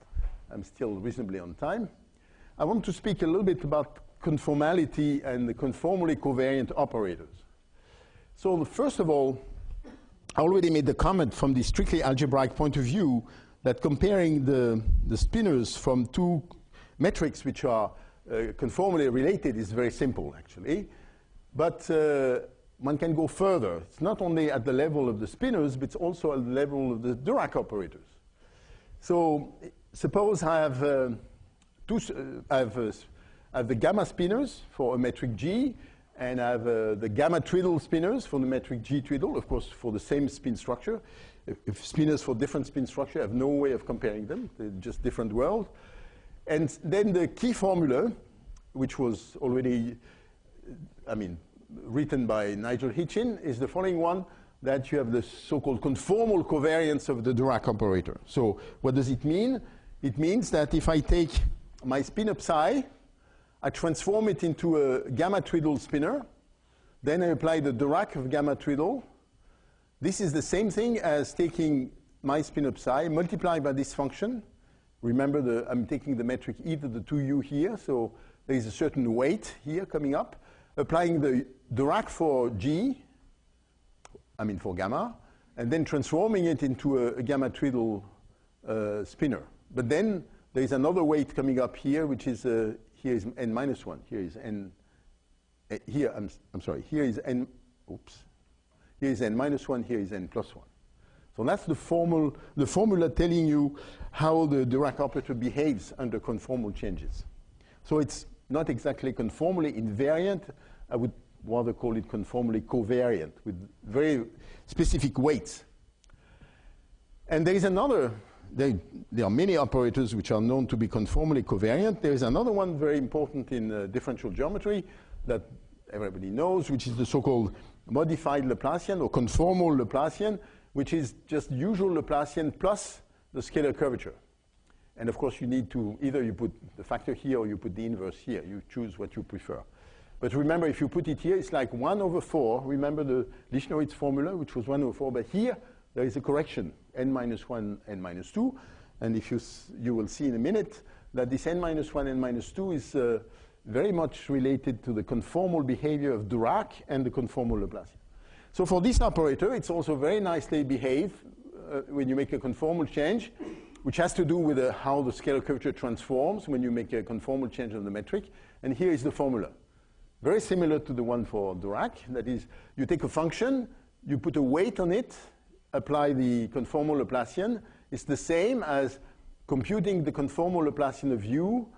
I'm still reasonably on time. I want to speak a little bit about conformality and the conformally covariant operators. So first of all, I already made the comment from the strictly algebraic point of view that comparing the spinors from two metrics which are conformally related is very simple, actually. But one can go further. It's not only at the level of the spinors, but it's also at the level of the Dirac operators. So suppose I have I have the gamma spinors for a metric G, and I have the gamma twiddle spinors for the metric G twiddle, of course, for the same spin structure. If spinors for different spin structure, I have no way of comparing them. They're just different worlds. And then the key formula, which was already, written by Nigel Hitchin, is the following one, that you have the so-called conformal covariance of the Dirac operator. So what does it mean? It means that if I take my spinor psi, I transform it into a gamma twiddle spinor, then I apply the Dirac of gamma twiddle. This is the same thing as taking my spinor psi, multiplied by this function. Remember, I'm taking the metric e to the 2u here, so there is a certain weight here coming up. Applying the Dirac for G, for gamma, and then transforming it into a gamma twiddle spinor. But then there is another weight coming up here, which is, here is n minus 1. Here is n, here, I'm sorry, here is n, oops. Here is n minus 1, here is n plus 1. So that's the formula telling you how the Dirac operator behaves under conformal changes. So it's not exactly conformally invariant. I would rather call it conformally covariant with very specific weights. And there is another, there are many operators which are known to be conformally covariant. There is another one very important in differential geometry that everybody knows, which is the so-called modified Laplacian or conformal Laplacian, which is just usual Laplacian plus the scalar curvature. And of course, you need to, either you put the factor here or you put the inverse here. You choose what you prefer. But remember, if you put it here, it's like 1 over 4. Remember the Lichtenowitz formula, which was 1 over 4. But here, there is a correction, n minus 1, n minus 2. And if you will see in a minute that this n minus 1, n minus 2 is very much related to the conformal behavior of Dirac and the conformal Laplacian. So for this operator, it's also very nicely behaved when you make a conformal change, which has to do with how the scalar curvature transforms when you make a conformal change of the metric. And here is the formula. Very similar to the one for Dirac. That is, you take a function, you put a weight on it, apply the conformal Laplacian. It's the same as computing the conformal Laplacian of u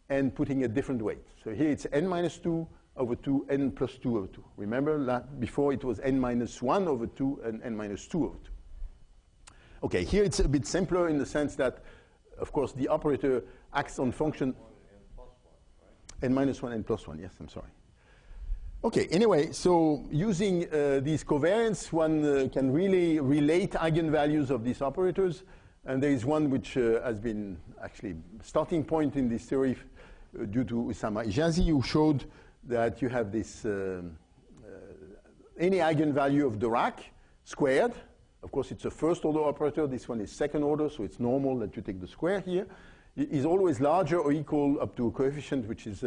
and putting a different weight. So here it's n minus 2 over 2, n plus 2 over 2. Remember that before it was n minus 1 over 2 and n minus 2 over 2. Okay, here it's a bit simpler in the sense that, of course, the operator acts on function n minus 1, n plus 1. Yes, I'm sorry. Okay, anyway, so using these covariants, one can really relate eigenvalues of these operators. And there is one which has been actually starting point in this theory due to Usama Ijazi, who showed that you have this any eigenvalue of Dirac squared. Of course, it's a first order operator. This one is second order, so it's normal that you take the square here. It is always larger or equal up to a coefficient which is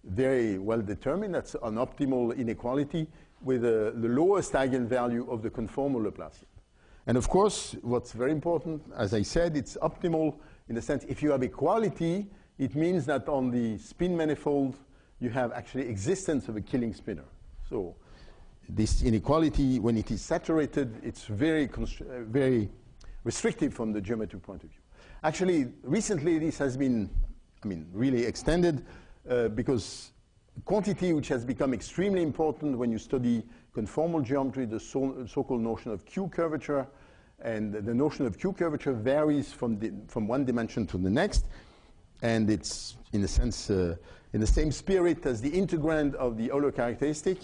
very well determined. That's an optimal inequality with the lowest eigenvalue of the conformal Laplacian. And of course, what's very important, as I said, it's optimal in the sense if you have equality, it means that on the spin manifold, you have actually existence of a killing spinor. So this inequality, when it is saturated, it's very restrictive from the geometric point of view. Actually, recently, this has been, really extended because quantity which has become extremely important when you study conformal geometry, the so-called notion of Q curvature. And the notion of Q curvature varies from one dimension to the next. And it's, in a sense, in the same spirit as the integrand of the Euler characteristic,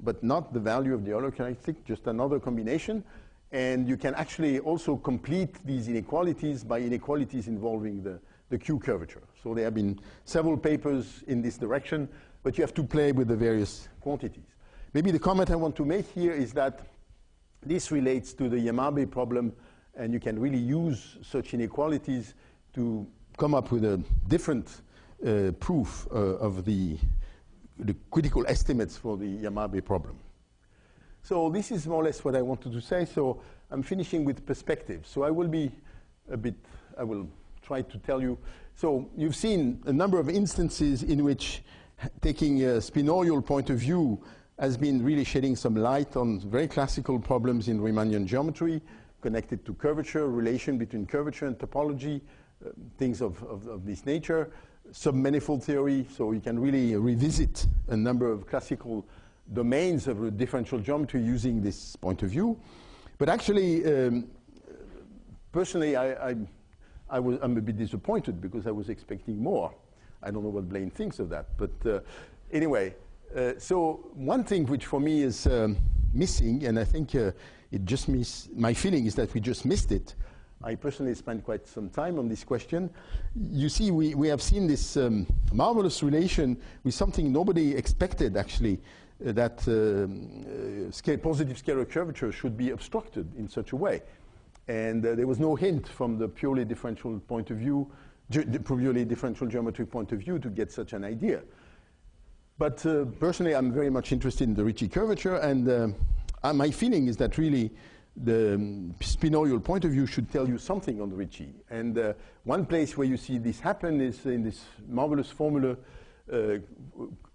but not the value of the Euler characteristic, just another combination. And you can actually also complete these inequalities by inequalities involving the Q curvature. So there have been several papers in this direction, but you have to play with the various quantities. Maybe the comment I want to make here is that this relates to the Yamabe problem, and you can really use such inequalities to come up with a different proof of the critical estimates for the Yamabe problem. So this is more or less what I wanted to say. So I'm finishing with perspective. So I will try to tell you. So you've seen a number of instances in which taking a spinorial point of view has been really shedding some light on very classical problems in Riemannian geometry connected to curvature, relation between curvature and topology, things of this nature, submanifold theory, so you can really revisit a number of classical domains of differential geometry using this point of view. But actually, personally, I'm a bit disappointed because I was expecting more. I don't know what Blaine thinks of that, but anyway, so one thing which for me is missing, and I think my feeling is that we just missed it. I personally spent quite some time on this question. You see, we have seen this marvelous relation with something nobody expected, actually, that positive scalar curvature should be obstructed in such a way. And there was no hint from the purely differential point of view, purely differential geometric point of view to get such an idea. But personally, I'm very much interested in the Ricci curvature, and my feeling is that really the spinorial point of view should tell you something on the Ricci. And one place where you see this happen is in this marvelous formula.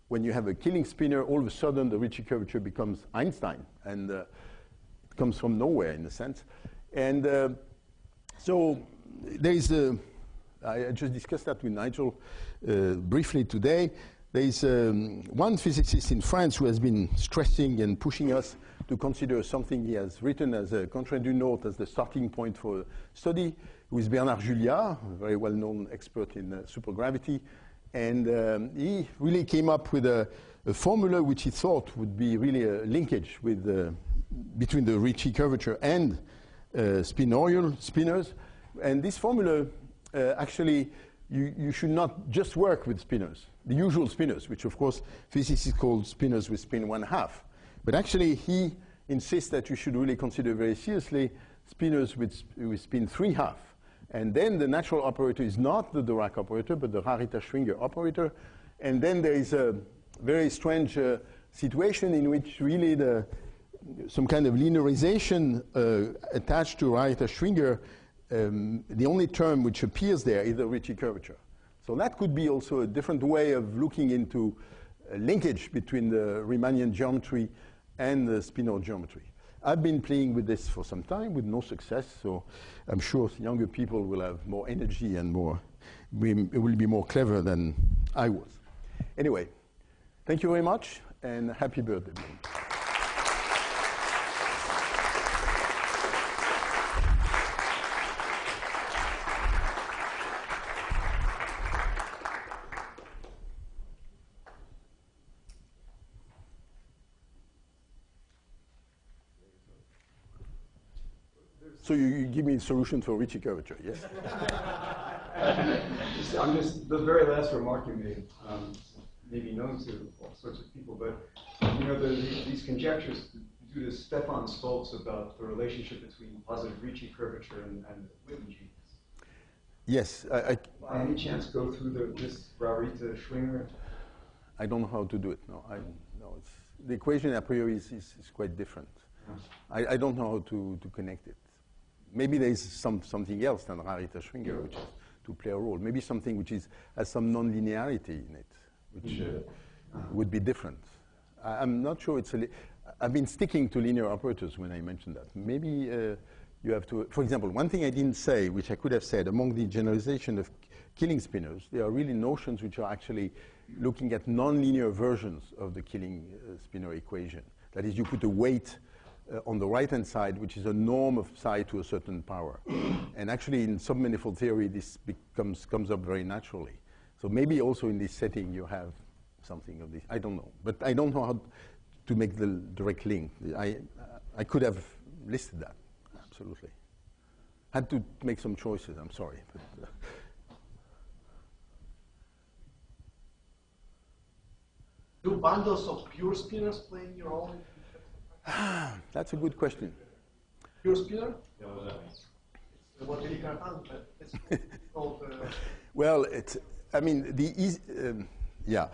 When you have a killing spinor, all of a sudden the Ricci curvature becomes Einstein, and it comes from nowhere in a sense. And so there is I just discussed that with Nigel briefly today. There is one physicist in France who has been stressing and pushing us to consider something he has written as a contraindu note as the starting point for study, who is Bernard Juliat, a very well-known expert in supergravity. And he really came up with a a formula which he thought would be really a linkage with between the Ricci curvature and spinors. And this formula, actually, you should not just work with spinors, the usual spinors, which of course physicists call spinors with spin 1/2. But actually, he insists that you should really consider very seriously spinors with spin 3/2. And then the natural operator is not the Dirac operator, but the Rarita-Schwinger operator. And then there is a very strange situation in which really some kind of linearization attached to Rarita-Schwinger, the only term which appears there is the Ricci curvature. So that could be also a different way of looking into a linkage between the Riemannian geometry and the spinor geometry. I've been playing with this for some time with no success, so I'm sure younger people will have more energy and will be more clever than I was. Anyway, thank you very much, and happy birthday. So you give me a solution for Ricci curvature, yes? The very last remark you made may be known to all sorts of people, but these conjectures due to Stefan's faults about the relationship between positive Ricci curvature and Witten genes. Yes. By any chance go through this Rarita-Schwinger? I don't know how to do it. No, the equation a priori is quite different. I don't know how to connect it. Maybe there is something else than Rarita-Schwinger which is to play a role. Maybe something which has some non-linearity in it, which would be different. I'm not sure I've been sticking to linear operators when I mentioned that. Maybe you have to, for example, one thing I didn't say, which I could have said, among the generalization of killing spinors, there are really notions which are actually looking at non-linear versions of the killing spinor equation. That is, you put a weight on the right-hand side, which is a norm of psi to a certain power. And actually, in submanifold theory, this comes up very naturally. So maybe also in this setting, you have something of this. I don't know. But I don't know how to make the direct link. I could have listed that, absolutely. Had to make some choices, I'm sorry. But, Do bundles of pure spinors play your role? That's a good question. Pure spinor? Yeah, what does that mean? It's what Eli Cartan, but it's called. Well, yeah.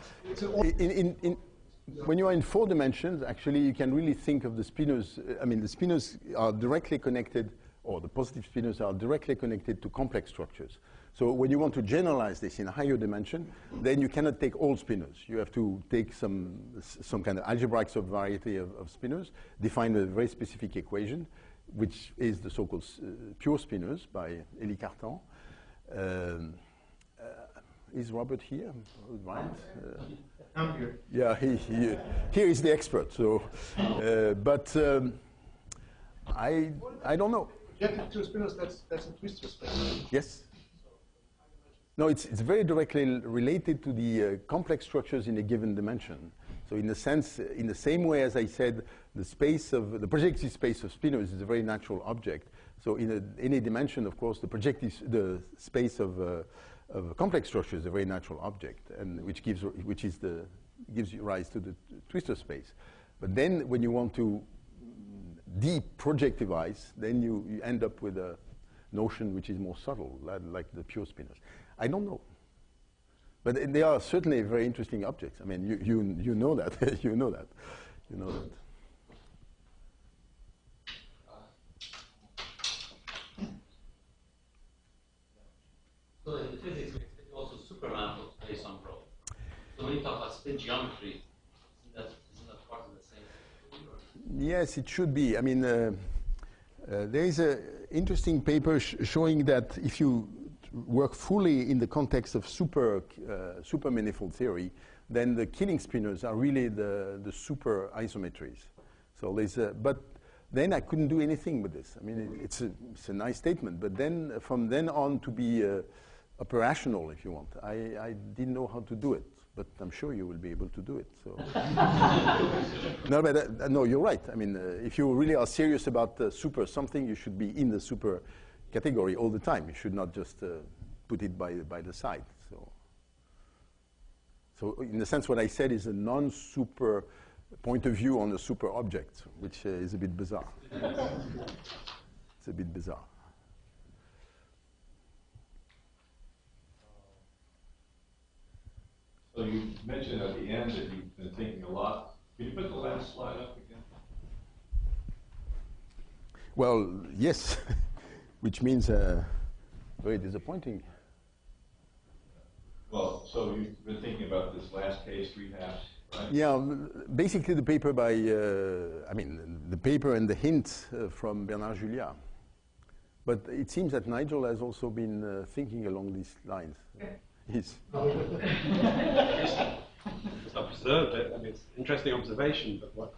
When you are in 4 dimensions, actually, you can really think of the spinors. The spinors are directly connected, or the positive spinors are directly connected to complex structures. So when you want to generalize this in a higher dimension, then you cannot take all spinors. You have to take some kind of algebraic subvariety of spinors, define a very specific equation, which is the so-called pure spinors by Eli Cartan. Is Robert here? Right? I'm here. Yeah, here is the expert. So, but I don't know. Projected pure spinors, that's a twistor space. Yes. No, it's very directly related to the complex structures in a given dimension. So in a sense, in the same way as I said, the projective space of spinors is a very natural object. So in any dimension, of course, the space of complex structure is a very natural object, and which gives rise to the twistor space. But then when you want to deprojectivize, then you end up with a notion which is more subtle, like the pure spinors. I don't know. But they are certainly very interesting objects. I mean, you know that. you know that. You know that. So in physics, we expect also supermanifold to play some role. So when you talk about spin geometry, isn't that part of the same thing? Yes, it should be. I mean, there is an interesting paper showing that if you work fully in the context of supermanifold theory, then the killing spinors are really the super isometries. So there's but then I couldn't do anything with this. I mean, it's a nice statement, but then from then on to be operational, if you want. I didn't know how to do it, but I'm sure you will be able to do it. So. No, but no, you're right. I mean, if you really are serious about super something, you should be in the super category all the time. You should not just put it by the side. So in a sense, what I said is a non-super point of view on a super object, which is a bit bizarre. It's a bit bizarre. So you mentioned at the end that you've been thinking a lot. Can you put the last slide up again? Well, yes, which means very disappointing. Well, so you've been thinking about this last case, 3/2, right? Yeah, basically the paper by, the paper and the hint from Bernard Julia. But it seems that Nigel has also been thinking along these lines. Yes. Just observed it. I mean, it's an interesting observation, but what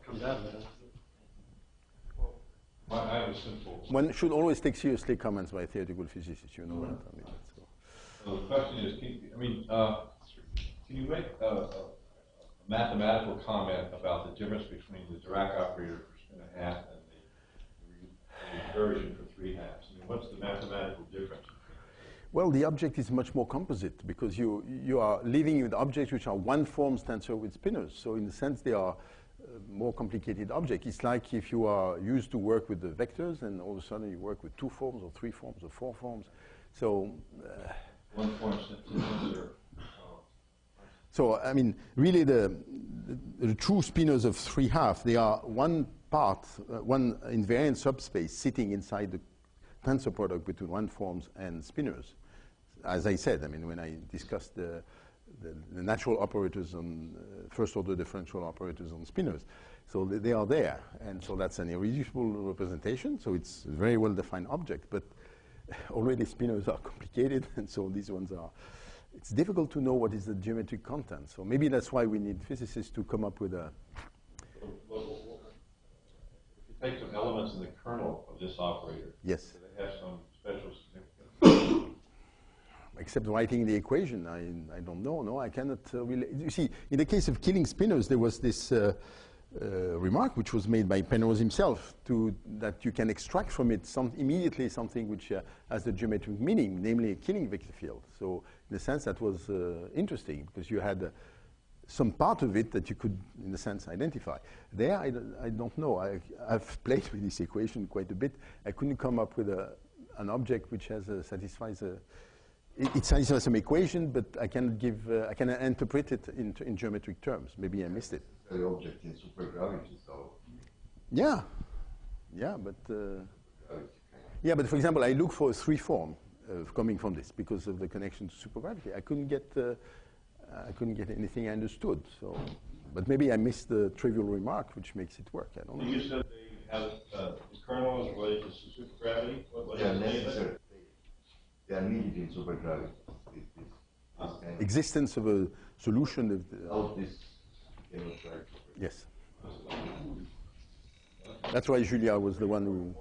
comes out of it? Well, I have a simple. One should always take seriously comments by theoretical physicists, you know that. I mean, so the question is, can you make a mathematical comment about the difference between the Dirac operator for spin a half and the recursion for 3/2? I mean, what's the mathematical difference? well, the object is much more composite because you are living with objects which are one forms tensor with spinors. So in a sense, they are more complicated objects. It's like if you are used to work with the vectors and all of a sudden you work with 2 forms or 3 forms or 4 forms. So one form tensor. So, I mean, really the true spinors of 3/2, they are one part, one invariant subspace sitting inside the tensor product between one forms and spinors. As I said, I mean, when I discussed the natural operators on first-order differential operators on spinors, so they are there. And so that's an irreducible representation, so it's a very well-defined object. But already spinors are complicated, and so these ones are... It's difficult to know what is the geometric content. So maybe that's why we need physicists to come up with a... If you take some elements in the kernel of this operator, yes, do they have some special significance? Except writing the equation, I don't know. No, I cannot really... You see, in the case of killing spinors, there was this remark which was made by Penrose himself that you can extract from it immediately something which has the geometric meaning, namely a killing vector field. So in a sense, that was interesting because you had some part of it that you could, in a sense, identify. There, I don't know. I've played with this equation quite a bit. I couldn't come up with an object which satisfies a... It satisfies some equation, but I cannot interpret it in geometric terms. Maybe I missed it. The object in supergravity, so. Yeah, but for example, I look for a 3 form coming from this because of the connection to supergravity. I couldn't get anything I understood. So, but maybe I missed the trivial remark which makes it work. I don't know. You said they have the kernel is related to supergravity. What They are necessary. They are needed in supergravity. Existence of a solution of Without this, you cannot write. Yes. That's why Julia was the one who